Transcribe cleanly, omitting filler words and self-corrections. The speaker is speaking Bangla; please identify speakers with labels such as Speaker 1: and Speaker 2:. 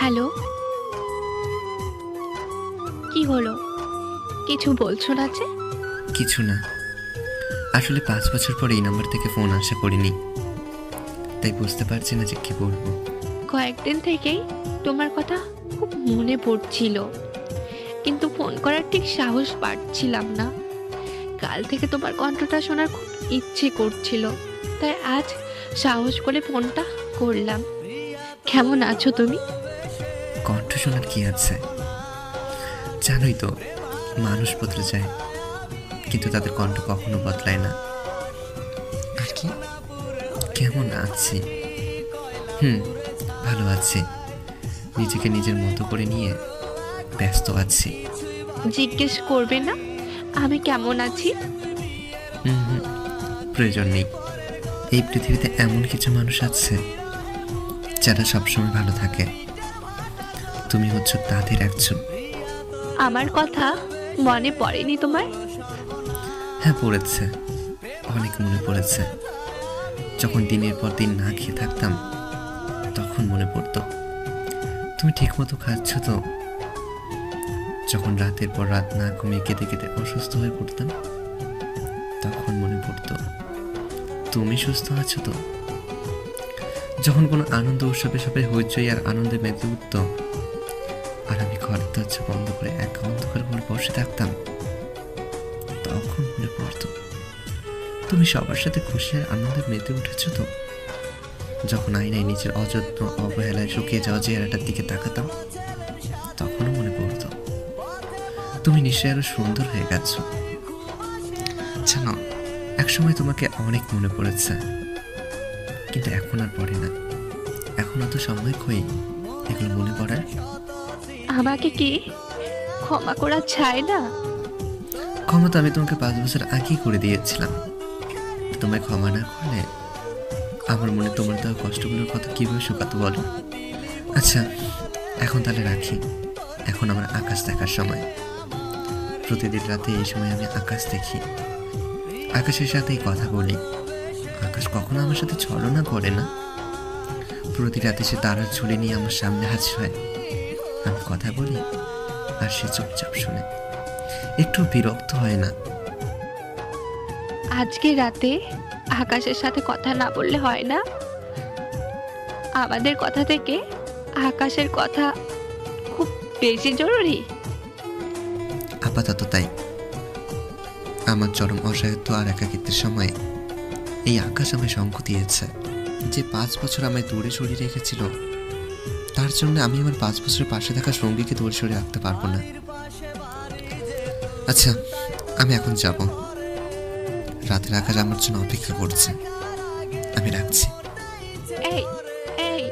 Speaker 1: হ্যালো, কি হলো? কিছু বলছো না যে?
Speaker 2: কিছু না, আসলে 5 বছর পরে এই নাম্বার থেকে ফোন আশা করিনি, তাই বুঝতে পারছি না যে কি বলবো।
Speaker 1: কয়েকদিন থেকেই তোমার কথা খুব মনে পড়ছিল, কিন্তু ফোন করার ঠিক সাহস পাচ্ছিলাম না। কাল থেকে তোমার কণ্ঠটা শোনার খুব ইচ্ছে করছিল, তাই আজ সাহস করে ফোনটা করলাম। কেমন আছো তুমি?
Speaker 2: কণ্ঠ শোনার কি আছে, জানোই তো, মানুষ বদলে যায় কিন্তু তাদের কণ্ঠ কখনো বদলায় না। আর কি, কেমন আছি? ভালো আছি, নিজেকে নিজের মতো করে নিয়ে ব্যস্ত আছি।
Speaker 1: জিজ্ঞেস করবে না আমি কেমন আছি?
Speaker 2: হুম, প্রয়োজন নেই। এই পৃথিবীতে এমন কিছু মানুষ আছে যারা সবসময় ভালো থাকে, তুমি হচ্ছ তাদের একজন।
Speaker 1: আমার কথা মনে পড়েনি তোমার?
Speaker 2: হ্যাঁ, পড়েছে, অনেক মনে পড়েছে। যখন দিনের পর দিন না খেয়ে থাকতাম তখন মনে পড়তো তুমি ঠিক মতো খাচ্ছ তো। যখন রাতের পর রাত না ঘুমিয়ে কেঁদে কেঁদে অসুস্থ হয়ে পড়তাম তখন মনে পড়তো তুমি সুস্থ আছো তো। যখন কোনো আনন্দ উৎসবে সবাই হইচই আর আনন্দে মেতে উঠত আর আমি ঘরের দরজা বন্ধ করে একা অন্ধকার করে বসে থাকতাম তখন মনে পড়তো তুমি সবার সাথে খুশি আর আনন্দে মেতে উঠেছো তো। যখন আয়নায় নিজের অযত্ন অবহেলায় শুকিয়ে যাওয়া চেহারাটার দিকে তাকাতাম তখনও মনে পড়তো তুমি নিশ্চয়ই আরো সুন্দর হয়ে গেছো। জানো, একসময় তোমাকে অনেক মনে পড়েছে, কিন্তু এখন আর পড়ে না। এখন অত সময় কই এগুলো মনে পড়ার।
Speaker 1: আমাকে কি ক্ষমা করা চায় না?
Speaker 2: ক্ষমা তো আমি তোমাকে 5 বছর আগেই করে দিয়েছিলাম। তোমায় ক্ষমা না করলে আমার মনে তোমার দেওয়া কষ্টগুলোর কথা কিভাবে শুকাতো বলো। আচ্ছা, এখন তাহলে রাখি। এখন আমার আকাশ দেখার সময়। প্রতিদিন রাতে এই সময় আমি আকাশ দেখি, আকাশের সাথেই কথা বলি। আকাশ কখনো আমার সাথে ছলনা করে না। প্রতি রাতে সে তারার ঝুলি নিয়ে আমার সামনে হাজির হয়। আমি কথা বলি আর সে চুপচাপ শুনে, একটু বিরক্ত হয় না।
Speaker 1: আজকে রাতে আকাশের সাথে কথা না বললে হয় না? আমাদের কথা থেকে আকাশের কথা খুব বেশি জরুরি।
Speaker 2: আপাতত তাই। আমার চরম অসহায়ত্ব আর একাকিত্বের সময় এই আকাশ আমায় সঙ্গ দিয়েছে। যে 5 বছর আমায় দূরে সরিয়ে রেখেছিল, তার জন্য আমি আমার 5 বছরের পাশে থাকা সঙ্গীকে দূরে সরিয়ে রাখতে পারবো না। আচ্ছা, আমি এখন যাব। রাতের আকাশ আমার জন্য অপেক্ষা করছে। আমি রাখছি।
Speaker 1: এই এই